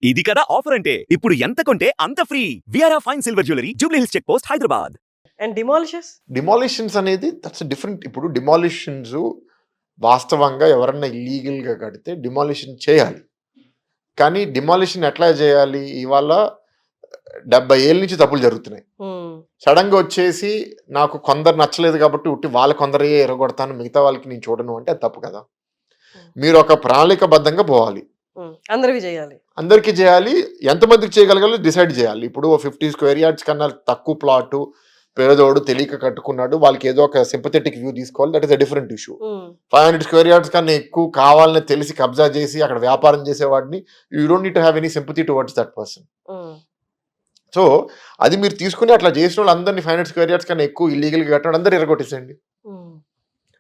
ఇది కదా ఆఫర్ అంటే ఇప్పుడు ఎంత కొంటే అంత ఫ్రీ. విఆర్ఆ fine silver jewellery, Jubilee Hills check post, Hyderabad. And demolitions అనేది దట్స్ డిఫరెంట్. ఇప్పుడు డిమాలిషన్స్ వాస్తవంగా ఎవరన్నా ఇల్లీగల్గా కడితే డిమాలిషన్ చేయాలి. కానీ డిమాలిషన్ ఎట్లా చేయాలి? ఇవాళ 70 ఏళ్ళ నుంచి తప్పులు జరుగుతున్నాయి. సడన్గా వచ్చేసి నాకు కొందరు నచ్చలేదు కాబట్టి ఉట్టి వాళ్ళ కొందరే ఎరగొడతాను, మిగతా వాళ్ళకి నేను చూడను అంటే అది తప్పు కదా. మీరు ఒక ప్రణాళికబద్ధంగా పోవాలి, అందరికీ చేయాలి. ఎంతమందికి చేయగలగాలో డిసైడ్ చేయాలి. ఇప్పుడు 50 స్క్వేర్ యార్డ్స్ కన్నా తక్కువ ప్లాటు పేదోడు తెలియక కట్టుకున్నాడు, వాళ్ళకి ఏదో ఒక సింపథెటిక్ వ్యూ తీసుకోవాలి. That is a different issue. 500 square yards కన్నా ఎక్కువ కావాలని తెలిసి కబ్జా చేసి అక్కడ వ్యాపారం చేసేవాడిని you don't need to have any sympathy towards that person. So అది మీరు తీసుకుని అట్లా చేసిన వాళ్ళు అందరినీ 500 స్క్వేర్ యార్డ్స్ కన్నా ఎక్కువ ఇల్లీగల్గా కట్టడం అందరూ ఎరగొట్టేసండి.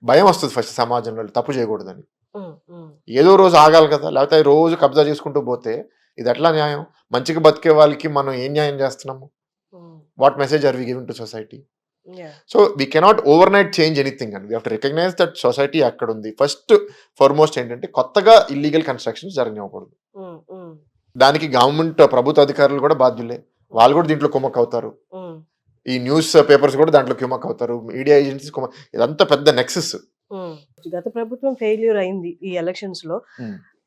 భయం వస్తుంది ఫస్ట్ సమాజంలో తప్పు చేయకూడదని. ఏదో రోజు ఆగాలి కదా, లేకపోతే రోజు కబ్జా చేసుకుంటూ పోతే ఇది ఎట్లా న్యాయం? మంచిగా బతికే వాళ్ళకి మనం ఏం న్యాయం చేస్తున్నాము? What message are we giving to society? So we cannot overnight change anything and we have to recognise that society అక్కడ ఉంది. ఫస్ట్ ఫార్మోస్ట్ ఏంటంటే కొత్తగా ఇల్లీగల్ కన్స్ట్రక్షన్స్ జరగనివ్వకూడదు. దానికి గవర్నమెంట్ ప్రభుత్వ అధికారులు కూడా బాధ్యులే. వాళ్ళు కూడా దీంట్లో కుమ్మక్ అవుతారు. ఈ న్యూస్ పేపర్స్ కూడా దాంట్లో కుమ్మక్ అవుతారు, మీడియా ఏజెన్సీస్ ఇదంతా పెద్ద నెక్సెస్. గత ప్రభుత్వం ఫెయిల్యూర్ అయింది ఈ ఎలక్షన్స్ లో.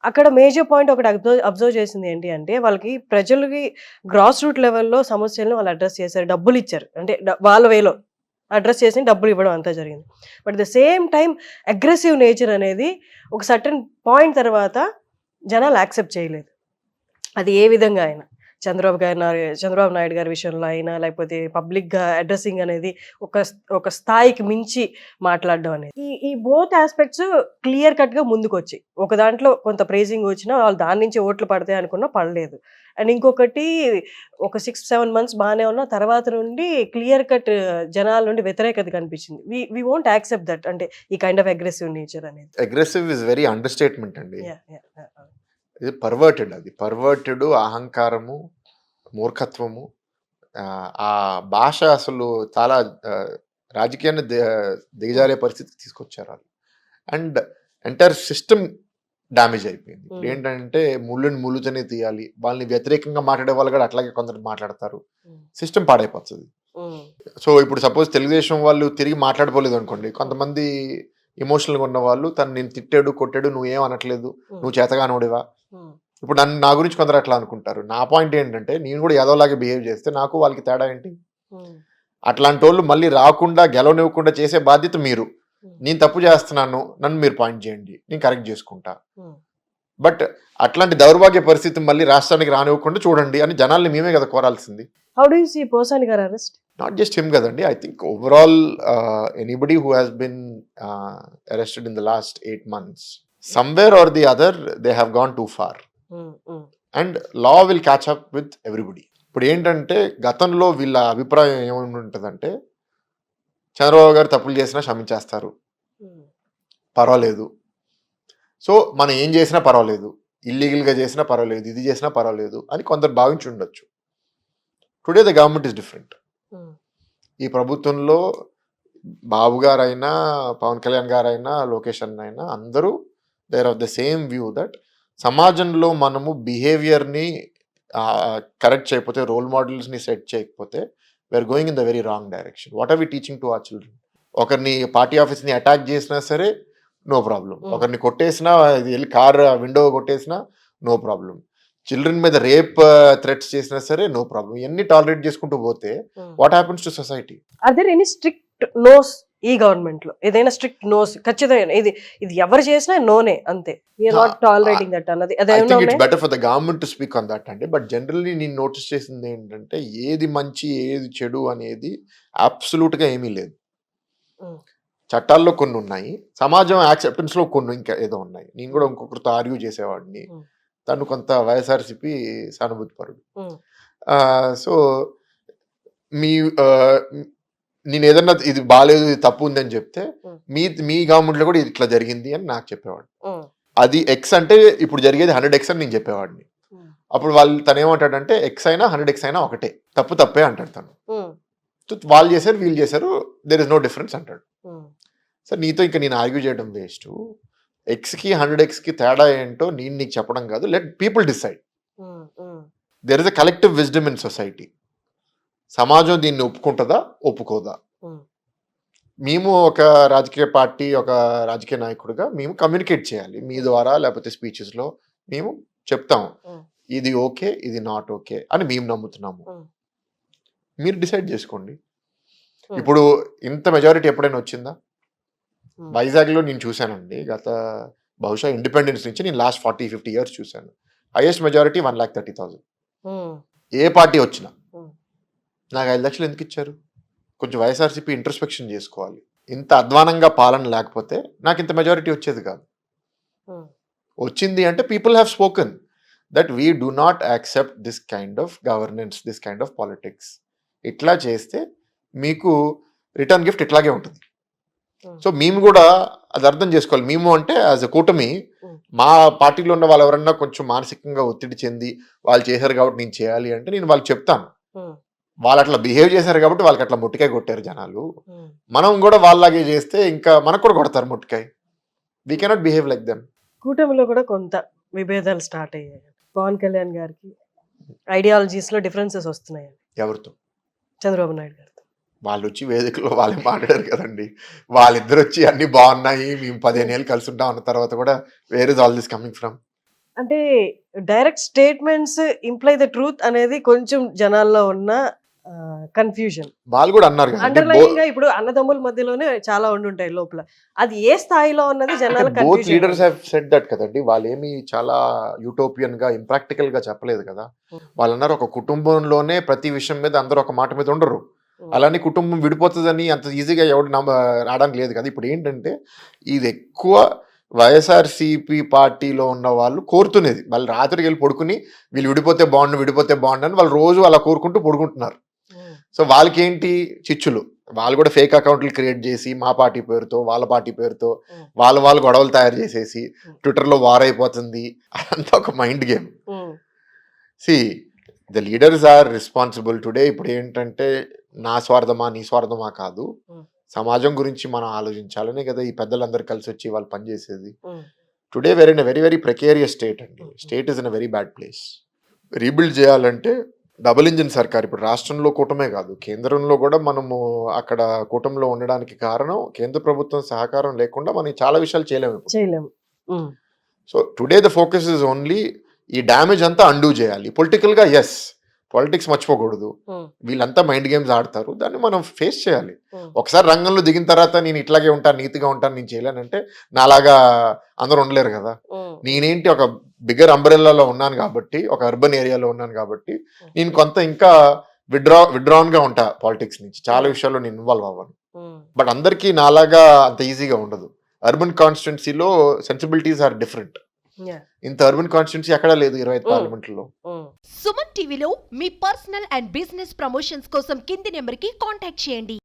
అక్కడ మేజర్ పాయింట్ ఒకటి అబ్జర్వ్ చేసింది ఏంటి అంటే, వాళ్ళకి ప్రజలకి గ్రాస్ రూట్ లెవెల్లో సమస్యలను వాళ్ళు అడ్రస్ చేశారు, డబ్బులు ఇచ్చారు, అంటే వాళ్ళ వేలో అడ్రస్ చేసి డబ్బులు ఇవ్వడం అంతా జరిగింది. But the same time aggressive nature అనేది ఒక సర్టన్ పాయింట్ తర్వాత జనాలు యాక్సెప్ట్ చేయలేదు. అది ఏ విధంగా అయినా చంద్రబాబు నాయుడు గారి విషయంలో అయినా, లేకపోతే పబ్లిక్గా అడ్రస్సింగ్ అనేది ఒక స్థాయికి మించి మాట్లాడడం అనేది, ఈ బోత్ ఆస్పెక్ట్స్ క్లియర్ కట్గా ముందుకు వచ్చి ఒక దాంట్లో కొంత ప్రైజింగ్ వచ్చినా వాళ్ళు దాని నుంచి ఓట్లు పడతాయి అనుకున్నా పడలేదు. అండ్ ఇంకొకటి ఒక 6-7 months బాగానే ఉన్న తర్వాత నుండి క్లియర్ కట్ జనాల నుండి వ్యతిరేకత కనిపించింది. వి వోంట్ యాక్సెప్ట్ దట్, అంటే ఈ కైండ్ ఆఫ్ అగ్రెసివ్ నేచర్ అనేది. Aggressive is very under statement అండి. ఇది పర్వర్టెడ్, అది పర్వర్టెడ్, అహంకారము, మూర్ఖత్వము. ఆ భాష అసలు చాలా రాజకీయాన్ని దిగజారే పరిస్థితికి తీసుకొచ్చారు వాళ్ళు. అండ్ ఎంటైర్ సిస్టమ్ డ్యామేజ్ అయిపోయింది. ఏంటంటే ముళ్ళుతోనే తీయాలి, వాళ్ళని వ్యతిరేకంగా మాట్లాడే వాళ్ళు కూడా అట్లాగే కొందరు మాట్లాడతారు, సిస్టమ్ పాడైపోతుంది. సో ఇప్పుడు సపోజ్ తెలుగుదేశం వాళ్ళు తిరిగి మాట్లాడుకోలేదు అనుకోండి, కొంతమంది ఎమోషనల్గా ఉన్న వాళ్ళు తను నేను తిట్టాడు కొట్టాడు నువ్వేం అనట్లేదు, నువ్వు చేతగానోడివా. ఇప్పుడు నా గురించి కొందరు అట్లా అనుకుంటారు. నా పాయింట్ ఏంటంటే నేను కూడా ఏదోలాగే బిహేవ్ చేస్తే నాకు వాళ్ళకి తేడా ఏంటి? అట్లాంటి వాళ్ళు మళ్ళీ రాకుండా గెలవనివ్వకుండా చేసే బాధ్యత మీరు. నేను తప్పు చేస్తున్నాను, నన్ను మీరు పాయింట్ చేయండి, నేను కరెక్ట్ చేసుకుంటా. బట్ అట్లాంటి దౌర్భాగ్య పరిస్థితి మళ్ళీ రాష్ట్రానికి రానివ్వకుండా చూడండి అని జనాల్ని మేమే కదా కోరాల్సింది. How do you see Posani గారి అరెస్ట్? నాట్ జస్ట్ హిమ్ కదండి, I think overall anybody who has been arrested in the last 8 months, somewhere or the other they have gone too far and law will catch up with everybody. ఇప్పుడు ఏంటంటే గతంలో వీళ్ళ అభిప్రాయం ఏమని ఉంటుందంటే, చంద్రబాబు గారు తప్పులు చేసినా క్షమించేస్తారు, పర్వాలేదు, సో మనం ఏం చేసినా పర్వాలేదు, ఇల్లీగల్గా చేసినా పర్వాలేదు, ఇది చేసినా పర్వాలేదు అని కొందరు భావించి ఉండొచ్చు. Today the government is different. ఈ ప్రభుత్వంలో బాబు గారైనా, పవన్ కళ్యాణ్ గారైనా, లోకేష్ అన్న అయినా అందరూ they are of the same view that సమాజంలో మనము బిహేవియర్ని కరెక్ట్ చేయకపోతే, రోల్ మోడల్స్ని సెట్ చేయకపోతే we're going in the very wrong direction. What are we teaching to our children? ఒకరిని పార్టీ ఆఫీస్ని అటాక్ చేసినా సరే నో ప్రాబ్లం, ఒకరిని కొట్టేసినా, వెళ్ళి కార్ విండో కొట్టేసినా నో ప్రాబ్లం, చిల్డ్రన్ మీద రేప్ థ్రెట్స్ చేసినా సరే నో ప్రాబ్లం. ఇవన్నీ టాలరేట్ చేసుకుంటూ పోతే what happens to society? Are there any strict nose ఈ గవర్నమెంట్ లో? ఏదైనా స్ట్రిక్ట్ నోస్ ఖచ్చితంగా ఇది ఎవరు చేసినా నోనే అంతే, we are not tolerating that అన్నది? I think it's better for the government to speak on that అండి. బట్ జనరల్లీ నేను నోటీస్ చేసింది ఏంటంటే, ఏది మంచి ఏది చెడు అనేది అబ్సల్యూట్ గా ఏమీ లేదు. చట్టాల్లో కొన్ని ఉన్నాయి, సమాజం యాక్సెప్టెన్స్ లో కొన్ని ఇంకా ఏదో ఉన్నాయి. నేను కూడా ఇంకొకరితో ఆర్గ్యూ చేసేవాడిని, తను కొంత వైఎస్ఆర్సీపీ సానుభూతి పరుడు. సో నేను ఏదన్నా ఇది బాగాలేదు, ఇది తప్పు ఉందని చెప్తే మీ గవర్నమెంట్లో కూడా ఇట్లా జరిగింది అని నాకు చెప్పేవాడు. అది ఎక్స్ అంటే ఇప్పుడు జరిగేది 100x అని నేను చెప్పేవాడిని. అప్పుడు తను ఏమంటాడంటే, ఎక్స్ అయినా 100x అయినా ఒకటే, తప్పే అంటాడు తను. వాళ్ళు చేశారు వీళ్ళు చేశారు, దేర్ ఇస్ నో డిఫరెన్స్ అంటాడు. సార్ నీతో ఇంకా నేను ఆర్గ్యూ చేయడం వేస్ట్. ఎక్స్కి 100xకి తేడా ఏంటో నేను నీకు చెప్పడం కాదు, let people decide. There is a collective wisdom in society. సమాజం దీన్ని ఒప్పుకుంటుందా, ఒప్పుకోదా? మేము ఒక రాజకీయ పార్టీ, ఒక రాజకీయ నాయకుడిగా మేము కమ్యూనికేట్ చేయాలి మీ ద్వారా, లేకపోతే స్పీచెస్లో మేము చెప్తాము ఇది ఓకే, ఇది నాట్ ఓకే అని మేము నమ్ముతున్నాము. మీరు డిసైడ్ చేసుకోండి. ఇప్పుడు ఇంత మెజారిటీ ఎప్పుడైనా వచ్చిందా? వైజాగ్లో నేను చూశానండి, బహుశా ఇండిపెండెన్స్ నుంచి నేను లాస్ట్ 40-50 ఇయర్స్ చూశాను. Highest majority 1,30,000. ఏ పార్టీ వచ్చినా. నాకు 5 లక్షలు ఎందుకు ఇచ్చారు? కొంచెం వైఎస్ఆర్సీపీ ఇంట్రోస్పెక్షన్ చేసుకోవాలి. ఇంత అధ్వానంగా పాలన లేకపోతే నాకు ఇంత మెజారిటీ వచ్చేది కాదు. వచ్చింది అంటే people have spoken that we do not accept this kind of governance, this kind of politics. ఇట్లా చేస్తే మీకు రిటర్న్ గిఫ్ట్ ఇట్లాగే ఉంటుంది. సో మేము కూడా అది అర్థం చేసుకోవాలి. మేము అంటే యాజ్ అ కూటమి, మా పార్టీలో ఉన్న వాళ్ళు ఎవరన్నా కొంచెం మానసికంగా ఒత్తిడి చెంది వాళ్ళు చేశారు కాబట్టి నేను చేయాలి అంటే నేను వాళ్ళకి చెప్తాను. వాళ్ళు అట్లా బిహేవ్ చేశారు కాబట్టి వాళ్ళకి అట్లా ముట్టికాయ కొట్టారు జనాలు. మనం కూడా వాళ్ళలాగే చేస్తే ఇంకా మనకు కూడా కొడతారు ముట్టికాయ. We cannot behave like them. కూటమిలో కూడా కొంత విభేదాలు స్టార్ట్ అయ్యాయి. పవన్ కళ్యాణ్ గారికి ఐడియాలజీస్ లో డిఫరెన్సెస్ వస్తున్నాయి. ఎవరితో? చంద్రబాబు నాయుడు గారితో. వాళ్ళు వచ్చి వేదికలో వాళ్ళే మాట్లాడారు కదండి. వాళ్ళిద్దరు వచ్చి అన్ని బాగున్నాయి, మేము 15 ఏళ్ళు కలిసి ఉంటాం అన్న తర్వాత కూడా where is all this coming from? అంటే direct statements imply the truth అనేది కొంచెం జనాల్లో ఉన్న కన్ఫ్యూజన్. వాళ్ళు కూడా అన్నారు అండర్లైన్ గా ఇప్పుడు అన్నదమ్ముల మధ్యలోనే చాలా ఉండుంటాయి లోపల. అది ఏ స్థాయిలో ఉన్నది జనాల both leaders have said that కదండి. వాళ్ళేమి చాలా యూటోపియన్ గా, ఇంప్రాక్టికల్ గా చెప్పలేదు కదా. వాళ్ళు అన్నారు ఒక కుటుంబంలోనే ప్రతి విషయం మీద అందరూ ఒక మాట మీద ఉండరు. అలానే కుటుంబం విడిపోతుందని అంత ఈజీగా ఎవరు రావడానికి లేదు కదా. ఇప్పుడు ఏంటంటే ఇది ఎక్కువ వైఎస్ఆర్సీపీ పార్టీలో ఉన్న వాళ్ళు కోరుతున్నది. వాళ్ళు రాత్రికి వెళ్ళి పడుకుని వీళ్ళు విడిపోతే బాగుండు అని వాళ్ళు రోజు అలా కోరుకుంటూ పడుకుంటున్నారు. సో వాళ్ళకి ఏంటి చిచ్చులు, వాళ్ళు కూడా ఫేక్ అకౌంట్లు క్రియేట్ చేసి మా పార్టీ పేరుతో వాళ్ళ పార్టీ పేరుతో వాళ్ళు గొడవలు తయారు చేసేసి ట్విట్టర్లో వార్ అయిపోతుంది. అదంతా ఒక mind game. See the leaders are responsible today. ఇప్పుడు ఏంటంటే నా స్వార్థమా నీ స్వార్థమా కాదు, సమాజం గురించి మనం ఆలోచించాలనే కదా ఈ పెద్దలందరూ కలిసి వచ్చి వాళ్ళు పనిచేసేది. Today we're in a very very precarious state అండి. State is in a very bad place. Rebuild చేయాలంటే డబుల్ ఇంజిన్ సర్కార్. ఇప్పుడు రాష్ట్రంలో కూటమే కాదు, కేంద్రంలో కూడా మనము అక్కడ కూటమిలో ఉండడానికి కారణం కేంద్ర ప్రభుత్వం సహకారం లేకుండా మనం చాలా విషయాలు చేయలేము. So today the focus is only ఈ డ్యామేజ్ అంతా అండూ చేయాలి. పొలిటికల్గా ఎస్, పాలిటిక్స్ మర్చిపోకూడదు. వీళ్ళంతా మైండ్ గేమ్స్ ఆడతారు, దాన్ని మనం ఫేస్ చేయాలి. ఒకసారి రంగంలో దిగిన తర్వాత నేను ఇట్లాగే ఉంటాను, నీతిగా ఉంటాను, నేను చేయలేనంటే నాలాగా అందరూ ఉండలేరు కదా. నేనేంటి ఒక బిగ్గర్ అంబ్రెల్లాలో ఉన్నాను కాబట్టి, ఒక అర్బన్ ఏరియాలో ఉన్నాను కాబట్టి నేను కొంత ఇంకా విడ్రాన్ గా ఉంటా పాలిటిక్స్ నుంచి. చాలా విషయాల్లో నేను ఇన్వాల్వ్ అవ్వను. బట్ అందరికీ నాలాగా అంత ఈజీగా ఉండదు. అర్బన్ కాన్స్టిట్యున్సీలో సెన్సిబిలిటీస్ ఆర్ డిఫరెంట్. ఇంత అర్బన్ కాన్స్టిట్యున్సీ ఎక్కడా లేదు 25 పార్లమెంట్లో. సుమన్ టీవీలో మీ పర్సనల్ అండ్ బిజినెస్ ప్రమోషన్స్ కోసం కింది నెంబర్కి కాంటాక్ట్ చేయండి.